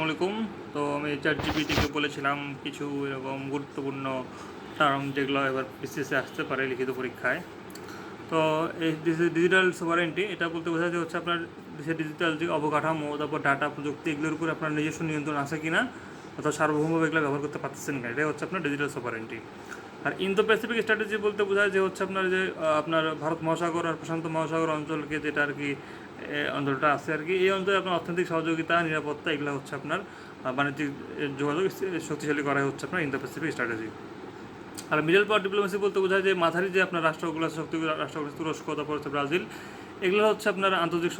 আসসালামু আলাইকুম। তো আমি চ্যাটজিপিটিকে বলেছিলাম কিছু এরকম গুরুত্বপূর্ণ টার্ম যেগুলো এবার বিসিএসে আসতে পারে লিখিত পরীক্ষায়। তো এই ডিজিটাল সোভারেন্টি এটা বলতে বোঝাচ্ছে হচ্ছে আপনার দেশের ডিজিটাল যে অবকাঠামো, তারপর ডাটা প্রযুক্তি এগুলোর উপর আপনার নিজস্ব নিয়ন্ত্রণ আছে কিনা, অর্থাৎ সার্বভৌমভাবে এগুলো ব্যবহার করতে পারতেছেন কিনা, এটাই হচ্ছে আপনার ডিজিটাল সোভারেন্টি। আর ইন্দো প্যাসিফিক স্ট্র্যাটেজি বলতে বোঝায় যে হচ্ছে আপনার যে আপনার ভারত মহাসাগর আর প্রশান্ত মহাসাগর অঞ্চলকে যেটা আর কি অঞ্চলটা আছে আর কি, এই অঞ্চলে আপনার অর্থনৈতিক সহযোগিতা, নিরাপত্তা এগুলো হচ্ছে আপনার বাণিজ্যিক যোগাযোগ শক্তিশালী করাই হচ্ছে আপনার ইন্দো প্যাসিফিক স্ট্র্যাটেজি। আর মিডল পাওয়ার ডিপ্লোমেসি বলতে বোঝায় যে মাঝারি যে আপনার রাষ্ট্রগুলো আছে, শক্তি রাষ্ট্রগুলো, তুরস্ক, তারপর হচ্ছে ব্রাজিল, এগুলো হচ্ছে আপনার আন্তর্জাতিক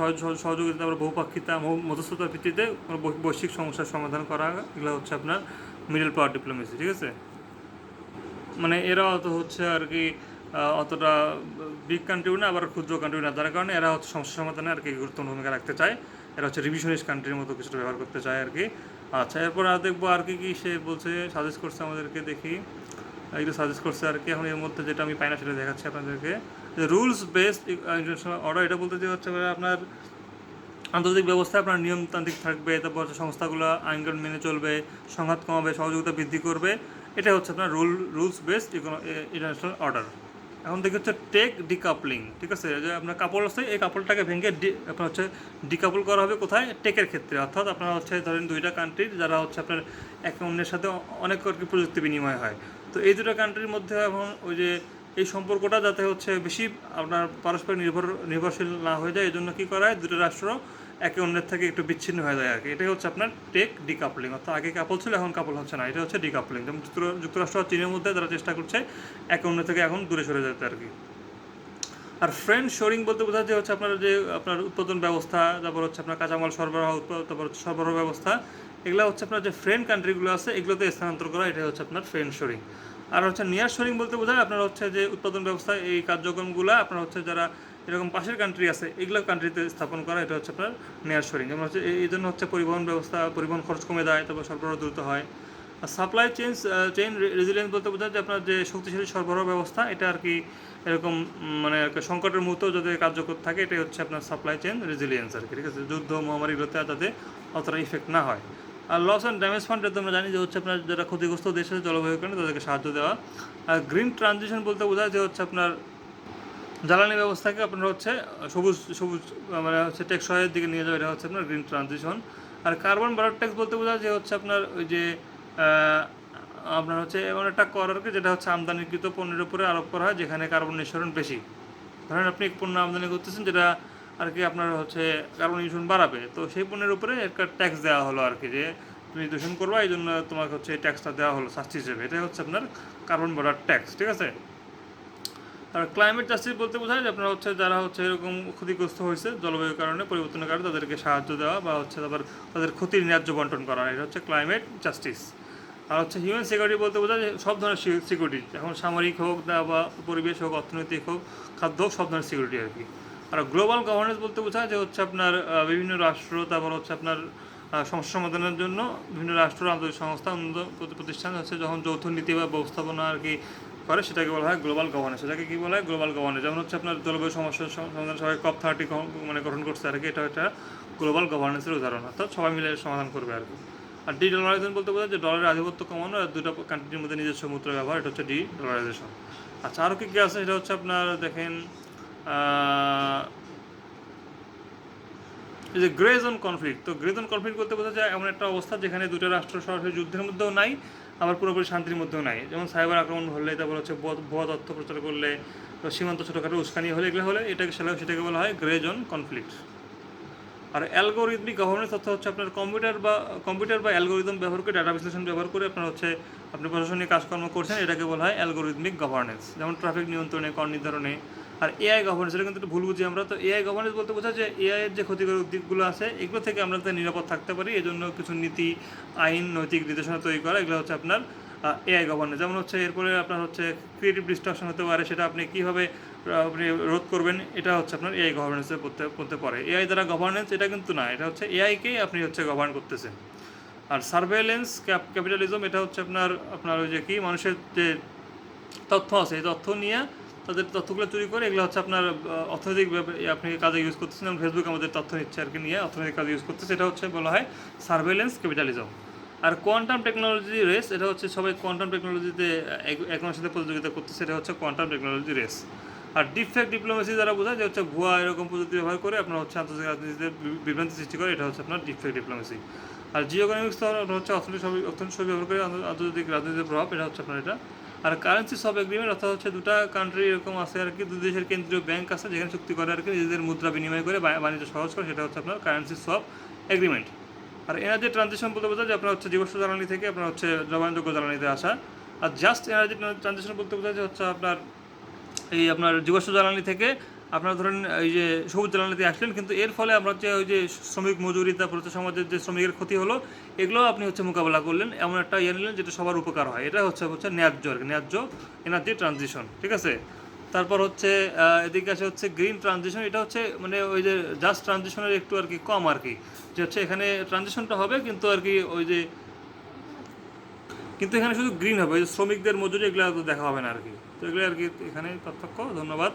সহযোগিতা, তারপর বহুপাক্ষিতা, মধ্যস্থতার ভিত্তিতে বৈশ্বিক সমস্যার সমাধান করা, এগুলো হচ্ছে আপনার মিডল পাওয়ার ডিপ্লোমেসি। ঠিক আছে, মানে এরা অত হচ্ছে আর কি অতটা বিগ কান্ট্রিও না, আবার ক্ষুদ্র কান্ট্রিও না, যার কারণে এরা হচ্ছে সমস্যা সমাধানে আর কি গুরুত্বপূর্ণ ভূমিকা রাখতে চায়। এরা হচ্ছে রিভিশনিস্ট কান্ট্রির মতো কিছুটা ব্যবহার করতে চায় আর কি। আচ্ছা, এরপর আর দেখবো আর কি সে বলছে, সাজেস্ট করছে আমাদেরকে, দেখি একটু সাজেস্ট করছে আর কি। এখন এর মধ্যে যেটা আমি পাই না সেটা দেখাচ্ছি আপনাদেরকে। যে রুলস বেসড ইন্টারন্যাশনাল অর্ডার, এটা বলতে যে হচ্ছে আপনার আন্তর্জাতিক ব্যবস্থায় আপনার নিয়মতান্ত্রিক থাকবে, তারপর হচ্ছে সংস্থাগুলো আইনকানুন মেনে চলবে, সংঘাত কমাবে, সহযোগিতা বৃদ্ধি করবে, এটা হচ্ছে আপনার রুলস বেসড ইন্টারন্যাশনাল অর্ডার। এখন দেখি হচ্ছে টেক ডিকাপলিং। ঠিক আছে, যে আপনার কাপড় আছে, এই কাপড়টাকে ভেঙে আপনার হচ্ছে ডিকাপল করা হবে কোথায়, টেকের ক্ষেত্রে। অর্থাৎ আপনার হচ্ছে ধরেন দুইটা কান্ট্রির যারা হচ্ছে আপনার একে অন্যের সাথে অনেক আর কি প্রযুক্তি বিনিময় হয়, তো এই দুটো কান্ট্রির মধ্যে এখন ওই যে এই সম্পর্কটা যাতে হচ্ছে বেশি আপনার পারস্পরিক নির্ভরশীল না হয়ে যায়, এই জন্য কী করা হয়, দুটো রাষ্ট্র একে অন্যের থেকে একটু বিচ্ছিন্ন হয়ে যায় আর কি। এটাই হচ্ছে আপনার টেক ডিকাপলিং। অর্থাৎ আগে কাপল ছিল, এখন কাপল হচ্ছে না, এটা হচ্ছে ডিকাপলিং। যেমন যুক্তরাষ্ট্র আর চীনের মধ্যে তারা চেষ্টা করছে একে অন্য থেকে এখন দূরে সরে যেতে আর কি। আর ফ্রেন্ড শোরিং বলতে বোঝায় যে হচ্ছে আপনার যে আপনার উৎপাদন ব্যবস্থা, তারপর হচ্ছে আপনার কাঁচামাল সরবরাহ, তারপর সরবরাহ ব্যবস্থা, এগুলো হচ্ছে আপনার যে ফ্রেন্ড কান্ট্রিগুলো আছে এগুলোতে স্থানান্তর করা, এটা হচ্ছে আপনার ফ্রেন্ড শোরিং। আর হচ্ছে নিয়ার শোরিং বলতে বোঝায় আপনার হচ্ছে যে উৎপাদন ব্যবস্থা, এই কার্যক্রমগুলো আপনার হচ্ছে যারা এরকম পাশের কান্ট্রি আছে এগুলো কান্ট্রিতে স্থাপন করা, এটা হচ্ছে আপনার নিয়ার শোরিং। যেমন হচ্ছে এই জন্য হচ্ছে পরিবহন ব্যবস্থা, পরিবহন খরচ কমে যায়, তারপর সরবরাহ দ্রুত হয়। আর সাপ্লাই চেইন রেজিলিয়েন্স বলতে বোঝায় যে আপনার যে শক্তিশালী সরবরাহ ব্যবস্থা, এটা আর কি এরকম মানে সংকটের মুহূর্তেও যাতে কার্যকর থাকে, এটাই হচ্ছে আপনার সাপ্লাই চেইন রেজিলিয়েন্স আর কি। ঠিক আছে, যুদ্ধ মহামারীগুলোতে যাতে অতটা ইফেক্ট না হয়। আর লস অ্যান্ড ড্যামেজ ফান্ড, এটা আমরা জানি যে হচ্ছে আপনার যারা ক্ষতিগ্রস্ত দেশ আছে জলবায়ুর কারণে তাদেরকে সাহায্য দেওয়া। আর গ্রিন ট্রানজিশন বলতে বোঝায় যে হচ্ছে আপনার জ্বালানি ব্যবস্থাকে আপনার হচ্ছে সবুজ সবুজ মানে হচ্ছে টেকসইয়ের দিকে নিয়ে যাওয়া, এটা হচ্ছে আপনার গ্রিন ট্রানজিশন। আর কার্বন বার্ডার ট্যাক্স বলতে বোঝায় যে হচ্ছে আপনার ওই যে আপনার হচ্ছে এমন একটা কর আর কি, যেটা হচ্ছে আমদানিকৃত পণ্যের উপরে আরোপ করা হয় যেখানে কার্বন নিঃসরণ বেশি। ধরেন আপনি এক পণ্য আমদানি করতেছেন যেটা আর কি আপনার হচ্ছে কার্বন নিঃসরণ বাড়াবে, তো সেই পণ্যের উপরে একটা ট্যাক্স দেওয়া হলো আর কি, যে তুমি দূষণ করবা এই জন্য তোমাকে হচ্ছে এই ট্যাক্সটা দেওয়া হলো শাস্তি হিসেবে, এটাই হচ্ছে আপনার কার্বন বার্ডার ট্যাক্স। ঠিক আছে। আর ক্লাইমেট জাস্টিস বলতে বোঝায় যে আপনার হচ্ছে যারা হচ্ছে এরকম ক্ষতিগ্রস্ত হয়েছে জলবায়ুর কারণে, পরিবর্তনের কারণে, তাদেরকে সাহায্য দেওয়া বা হচ্ছে তাদের ক্ষতির ন্যায্য বন্টন করা, এটা হচ্ছে ক্লাইমেট জাস্টিস। আর হচ্ছে হিউম্যান সিকিউরিটি বলতে বোঝায় যে সব ধরনের সিকিউরিটি, এখন সামরিক হোক বা পরিবেশ হোক, অর্থনৈতিক হোক, খাদ্য হোক, সব ধরনের সিকিউরিটি আর কি। আর গ্লোবাল গভর্নেন্স বলতে বোঝায় যে হচ্ছে আপনার বিভিন্ন রাষ্ট্র, তারপর হচ্ছে আপনার সমস্যা সমাধানের জন্য বিভিন্ন রাষ্ট্র, আন্তর্জাতিক সংস্থা, উন্নত প্রতিষ্ঠান হচ্ছে যখন যৌথ নীতি বা ব্যবস্থাপনা আর কি করে, সেটাকে বলা হয় গ্লোবাল গভর্নেন্স। সেটাকে কী বলা হয়, গ্লোবাল গভর্নেন্স। যেমন হচ্ছে আপনার জলবায়ু সমস্যার সমাধান সবাই COP30 মানে গঠন করছে আর কি, এটা একটা গ্লোবাল গভর্নেন্সের উদাহরণ, অর্থাৎ সবাই মিলে সমাধান করবে আর কি। আর ডলারাইজেশন বলতে বোঝায় যে ডলারের আধিপত্য কমানো আর দুটো কান্ট্রির মধ্যে নিজস্ব মুদ্রা ব্যবহার, এটা হচ্ছে ডলারাইজেশন। আচ্ছা, আরও কী কী আছে, এটা হচ্ছে আপনার দেখেন এই যে গ্রে জোন কনফ্লিক্ট। তো গ্রে জোন কনফ্লিক্ট বলতে বোঝা যায় এমন একটা অবস্থা যেখানে দুটো রাষ্ট্র সরাসরি যুদ্ধের মধ্যেও নাই, আবার পুরোপুরি শান্তির মধ্যেও নাই। যেমন সাইবার আক্রমণ হলে, তারপর হচ্ছে ভুয়া তথ্য প্রচার করলে, সীমান্ত ছোটোখাটো উস্কানি হলে, এগুলো হলে সেটাকে বলা হয় গ্রে জোন কনফ্লিক্ট। আর অ্যালগোরিদমিক গভর্নেন্স অর্থাৎ হচ্ছে আপনার কম্পিউটার বা অ্যালগোরিদম ব্যবহার করে, ডাটা বিশ্লেষণ ব্যবহার করে আপনার হচ্ছে আপনি প্রশাসনিক কাজকর্ম করছেন, এটাকে বলা হয় অ্যালগোরিদমিক গভর্নেন্স। যেমন ট্রাফিক নিয়ন্ত্রণে, কর নির্ধারণে। আর এআই গভর্নেন্স, এটা কিন্তু একটু ভুল বুঝি আমরা। তো এআই গভর্নেন্স বলতে বোঝায় যে এআই এর যে ক্ষতিকারক দিকগুলো আছে এগুলো থেকে আমরা যাতে নিরাপদ থাকতে পারি, এই জন্য কিছু নীতি, আইন, নৈতিক নির্দেশনা তৈরি করা, এগুলো হচ্ছে আপনার এআই গভর্নেন্স। যেমন হচ্ছে এরপরে আপনার হচ্ছে ক্রিয়েটিভ ডিস্ট্রাকশন হতে পারে, সেটা আপনি কীভাবে আপনি রোধ করবেন, এটা হচ্ছে আপনার এআই গভর্নেন্সে পড়তে পারে। এআই দ্বারা গভর্নেন্স এটা কিন্তু না, এটা হচ্ছে এআইকেই আপনি হচ্ছে গভর্ন করতেছেন। আর সার্ভেলেন্স ক্যাপিটালিজম, এটা হচ্ছে আপনার ওই যে কি মানুষের যে তথ্য আছে এই তথ্য নিয়ে তাদের তথ্যগুলো চুরি করে এগুলো হচ্ছে আপনার অর্থনৈতিক আপনি কাজে ইউজ করতেছেন, যেমন ফেসবুক আমাদের তথ্য নিচ্ছে আর কি নিয়ে অর্থনৈতিক কাজে ইউজ করতেছে, এটা হচ্ছে বলা হয় সার্ভেলেন্স ক্যাপিটালিজম। আর কোয়ান্টাম টেকনোলজি রেস, এটা হচ্ছে সবাই কোয়ান্টাম টেকনোলজিতে একজনের সাথে প্রতিযোগিতা করতেছে, এটা হচ্ছে কোয়ান্টাম টেকনোলজি রেস। আর ডিফেক্ট ডিপ্লোমেসি দ্বারা বোঝায় যে হচ্ছে ভুয়া এরকম প্রযুক্তি ব্যবহার করে আপনার হচ্ছে আন্তর্জাতিক রাজনীতিতে বিভ্রান্তি সৃষ্টি করে, এটা হচ্ছে আপনার ডিফেক্ট ডিপ্লোমেসি। আর জিওইকোনমিক্স হচ্ছে অর্থনীতি সবই ব্যবহার করে আন্তর্জাতিক রাজনীতির প্রভাব, এটা হচ্ছে আপনার এটা। আর কারেন্সি সব এগ্রিমেন্ট অর্থাৎ হচ্ছে দুটা কান্ট্রি এরকম আছে আর কি, দুই দেশের কেন্দ্রীয় ব্যাংক আছে যেখানে চুক্তি করে আর কি নিজেদের মুদ্রা বিনিময় করে বাণিজ্য সহজ করে, সেটা হচ্ছে আপনার কারেন্সি সব এগ্রিমেন্ট। আর এনার্জি ট্রানজিশন বলতে বোঝায় যে আপনার হচ্ছে জীবাশ্ম জ্বালানি থেকে আপনার হচ্ছে নবায়নযোগ্য জ্বালানিতে আসা। আর জাস্ট এনার্জি ট্রানজিশন বলতে বোঝায় যে হচ্ছে আপনার এই আপনার জীবাশ্ম জ্বালানি থেকে আপনার ধরেন এই যে সবুজ জ্বালানিতে আসলেন, কিন্তু এর ফলে আমরা যে ওই যে শ্রমিক মজুরি, তারপর হচ্ছে সমাজের যে শ্রমিকের ক্ষতি হলো, এগুলো আপনি হচ্ছে মোকাবেলা করলেন, এমন একটা ইয়ে নিলেন যেটা সবার উপকার হয়, এটা হচ্ছে ন্যায্য আর কি, ন্যায্য এনার্জি ট্রানজিশন, ঠিক আছে। তারপর হচ্ছে এদিকে আছে হচ্ছে গ্রিন ট্রানজিশন, এটা হচ্ছে মানে ওই যে জাস্ট ট্রানজিশনের একটু আর কি কম আর কি, যে হচ্ছে এখানে ট্রানজিশনটা হবে কিন্তু আর কি ওই যে, কিন্তু এখানে শুধু গ্রিন হবে, ওই যে শ্রমিকদের মজুরি এগুলো দেখা হবে না আর কি। তো এগুলো আর কি এখানে পার্থক্য। ধন্যবাদ।